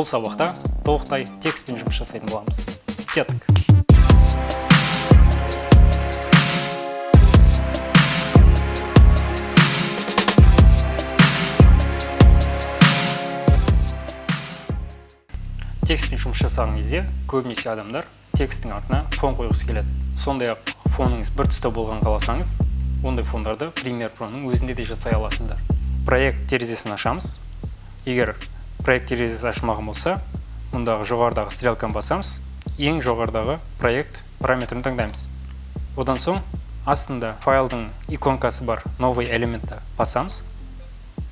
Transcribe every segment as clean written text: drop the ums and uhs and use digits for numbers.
бұл сабақта толықтай текстпен жұмыс жасайтын боламыз. Кеттік. Текстпен жұмыс жасаған кезде көбінесе адамдар тексттің артына фон қойғысы келеді. Сондай-ақ фоныңыз бір түсті болған қаласаңыз, ондай фондарды Premiere Pro'ның өзінде де жасай аласыздар. Проект терезесін ашамыз. Егер проект терезесі ашылмаған болса, мұндағы жоғарыдағы стрелканы басамыз, ең жоғарыдағы проект параметрін таңдаймыз. Одан соң астында файлдың иконкасы бар новый элементті басамыз.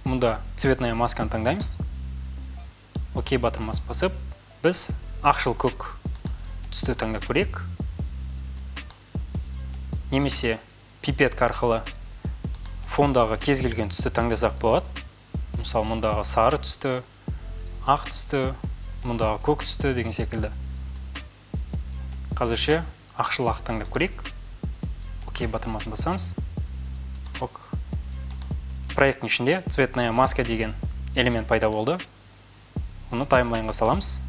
Мұнда цветная масканы таңдаймыз. Окей батырмасы басып, біз ақшыл көк түсті таңдап көрейік. Немесе пипетка арқылы фондағы кез келген түсті таңдасақ болады. Мысалы, мұндағы сары түсті, ақ түсті, мұндағы көк түсті деген секілді. Қазірше ақшыл ақ таңдап көрейік. Окей батырмасын басамыз. Ок. Проекттің ішінде цветная маска деген элемент пайда болды. Оны таймлайнға саламыз.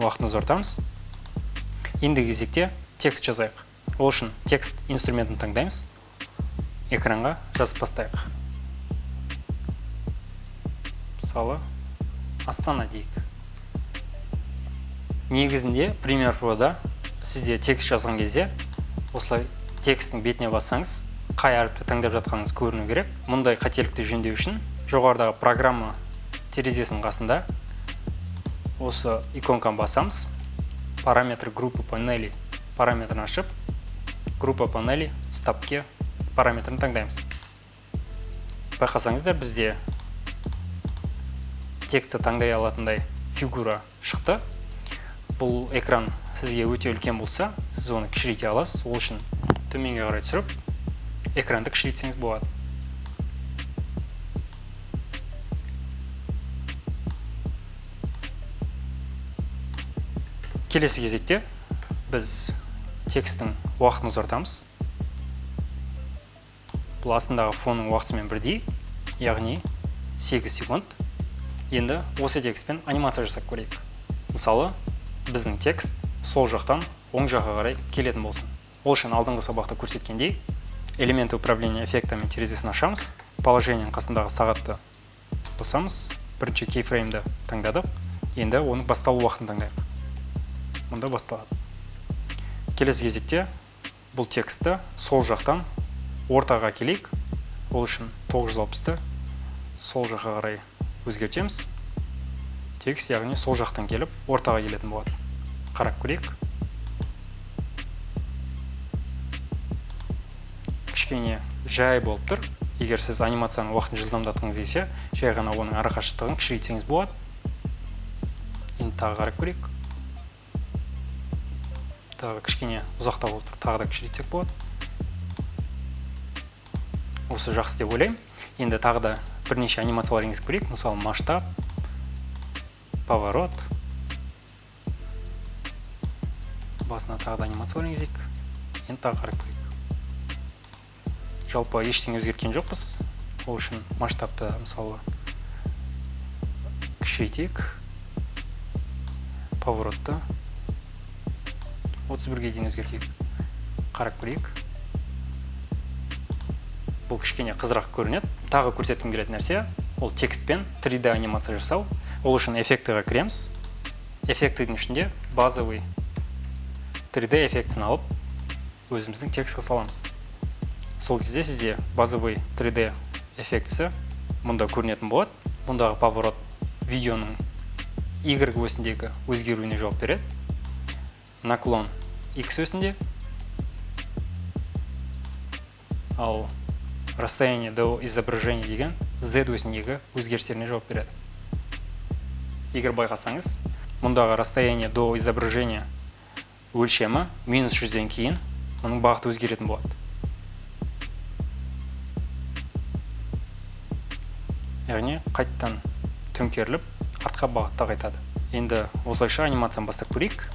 Уақытын ұзартамыз. Ендігі кезекте текст жазайық. Ол үшін текст инструментін таңдаймыз. Экранға жазып бастайық. Мысалы, Астана дейік. Негізінде Premiere Pro'да сізде текст жазған кезде, осылай тексттің бетіне бассаңыз, қай әріпті таңдап жатқаныңыз көріну керек. Мұндай қателікті жөндеу үшін жоғарыдағы программа терезесінің қасында осы иконканы басамыз. Параметр группы панели параметрін ашып, группа панели стапке параметрін таңдаймыз. Байқасаңыздар, бізде тексті таңдай алатындай фигура шықты. Бұл экран сізге өте үлкен болса, сіз оны кішірейте аласыз. Ол үшін төменге қарай түсіріп, экранды кішірейтсеңіз болады. Келесі кезекте біз текстің уақытын ұзартамыз. Бұл астындағы фонның уақытымен бірдей, яғни 8 секунд. Енді осы текстпен анимация жасап көрейік. Мысалы, біздің текст сол жақтан оң жаққа қарай келетін болсын. Ол үшін алдыңғы сабақта көрсеткендей, элемент управления эффектімен терезесін ашамыз. Положениенің қасындағы сағатты басамыз. Бірінші кейфреймді таңдадық. Енді оның басталу уақытын таңдайық. Мұнда басталады. Келесі кезекте бұл текстті сол жақтан ортаға келейік. Ол үшін 960-ты сол жаққа қарай өзгертеміз. Текст, яғни сол жақтан келіп ортаға келетін болады. Қарап көрейік. Кішкене жай болып тұр. Егер сіз анимацияның уақытын жылдамдатқыңыз келсе, жай ғана оның арақашықтығын кішірейтсеңіз болады. Енді тағы қарап көрейік. Тағы кішкене ұзақта болып тұр, тағы да кішірейтсек болады. Осы жақсы деп ойлаймын. Енді тағы да бірнеше анимациялар енгізіп көрейік. Мысалы, масштаб, поворот. Басына тағы да анимациялар енгізейік. Енді тағы қарап көрейік. Жалпы ештеңе өзгерткен жоқпыз. Ол үшін масштабты, мысалы, кішірейтейік. Поворотты 31-ге дейін өзгертейік. Қарап көрейік. Бұл кішкене қызырақ көрінеді. Тағы көрсеткім келетін нәрсе, ол текстпен 3D анимация жасау. Ол үшін эффектіға кіреміз. Эффектінің ішінде базовый 3D эффектісін алып, өзіміздің текстқа саламыз. Сол кезде сізде базовый 3D эффектісі мұнда көрінетін болады. Мұндағы поворот видеоның Y осіндегі өзгеруіне жауап береді. Наклон X өсінде, ал расстояние до изображения деген Z өсіндегі өзгерістеріне жауап береді. Егер байқасаңыз, мұндағы расстояние до изображения өлшемі -100-ден кейін оның бағыты өзгеретін болады. Яғни қайттан төңкеріліп, артқа бағытта қайтады. Енді осылайша анимацияны бастап көрейік.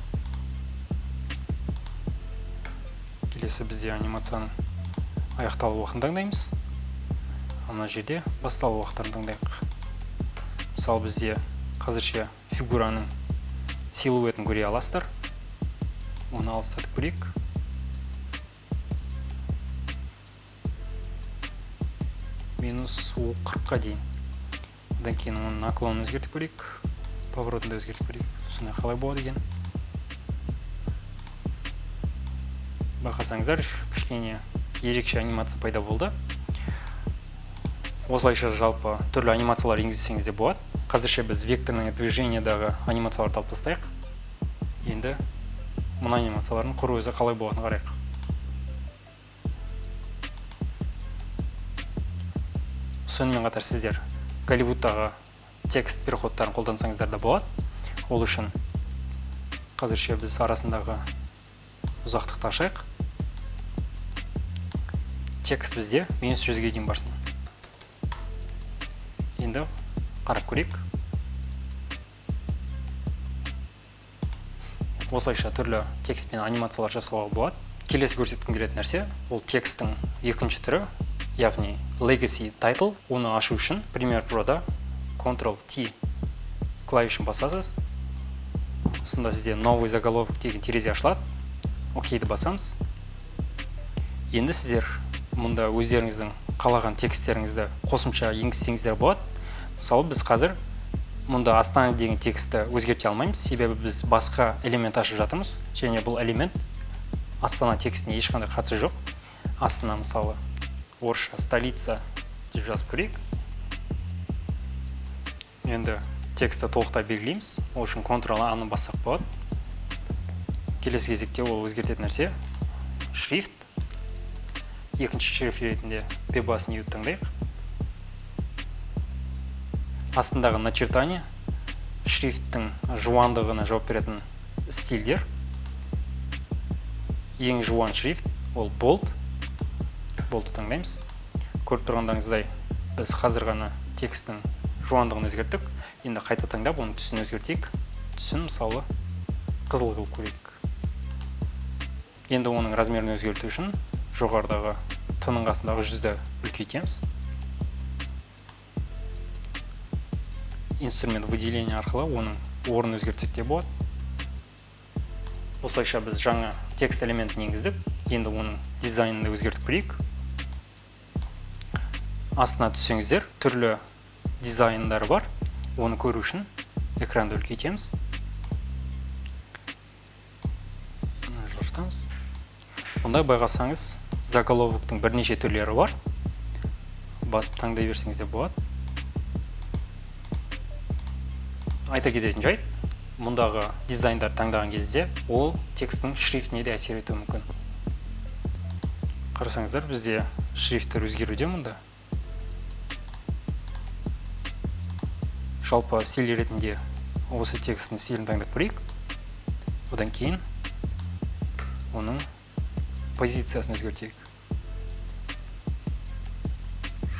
Келесі бізде анимацияның аяқталу уақытын таңдаймыз. Ана жерде басталу уақыттарын таңдайық. Мысалы, бізде қазірше фигураның силуетін көре аласыздар. Оны алыстатып көрейік. Минус 40-қа дейін. Одан кейін оның наклонын өзгертіп көрейік. Поворотын да өзгертіп көрейік. Сонда қалай болады екен? Байқасаңыздар, кішкене ерекше анимация пайда болды. Осылайша жалпы түрлі анимациялар енгізсеңіз де болады. Қазірше біз векторный движениедағы анимацияларды алып тастайық. Енді мына анимациялардың құру өзі қалай болатынын қарайық. Сонымен қатар сіздер Голливудтағы текст переходтарын қолдансаңыздар да болады. Ол үшін қазірше біз арасындағы ұзақтықты ашайық. Текст бізде -100-ге дейін барсын. Енді қарап көрейік. Осылайша түрлі текст пен анимациялар жасауға болады. Келесі көрсеткім келетін нәрсе, ол текстің екінші түрі, яғни Legacy Title. Оны ашу үшін Premiere Pro'да Ctrl-T клавишін басасыз. Сонда сізде новый заголовок деген терезе ашылады. Окейді басамыз. Енді сіздер мұнда өздеріңіздің қалаған тексттеріңізді қосымша енгізсеңіздер болады. Мысалы, біз қазір мұнда Астана деген текстті өзгерте алмаймыз, себебі біз басқа элемент ашып жатырмыз, және бұл элемент Астана текстіне ешқандай қатысы жоқ. Астана, мысалы, орысша столица деп жазып көрейік. Енді текстті толықтай белгілейміз. Ол үшін Ctrl-A-ны бассақ болады. Келесі кезекте ол өзгертетін нәрсе шрифт. Екінші шрифт ретінде P-бас New таңдайық. Астындағы начертание шрифттің жуандығына жауап беретін стильдер. Ең жуан шрифт ол bold. Bold'ты таңдаймыз. Көріп тұрғандарыңыздай, біз қазір ғана текстің жуандығын өзгерттік. Енді қайта таңдап, оның түсін өзгертейік. Түсін, мысалы, қызыл қылып көрейік. Енді оның размерін өзгерту үшін жоғарыдағы Т-ның қасындағы 100-ді үлкейтеміз. Инструмент выделение арқылы оның орнын өзгертсек те болады. Осылайша біз жаңа текст элементін енгіздік. Енді оның дизайнында өзгертіп көрейік. Астына түссеңіздер, түрлі дизайндары бар. Оны көру үшін экранды үлкейтеміз. Жылжытамыз. Онда байқасаңыз, заголовоктың бірнеше түрлері бар. Басып таңдай берсеңіз де болады. Айта кететін жайт, мұндағы дизайндар таңдаған кезде ол текстің шрифтіне де әсер етуі мүмкін. Қарасаңыздар, бізде шрифттер өзгеруде мұнда. Жалпы стиль ретінде осы текстің стилін таңдап көрейік. Одан кейін оның позициясын өзгертейік.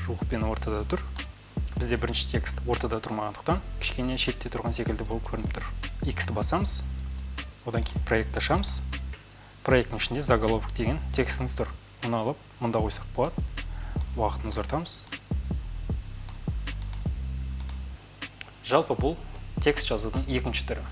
Жуықпен ортада тұр. Бізде бірінші текст ортада тұрмағандықтан кішкене шетте тұрған секілді болып көрініп тұр. X-ті басамыз. Одан кейін проект ашамыз. Проекттің ішінде заголовок деген текстіңіз тұр. Оны алып, мұнда қойсақ болады. Уақытын ұзартамыз. Жалпы бұл текст жазудың екінші түрі.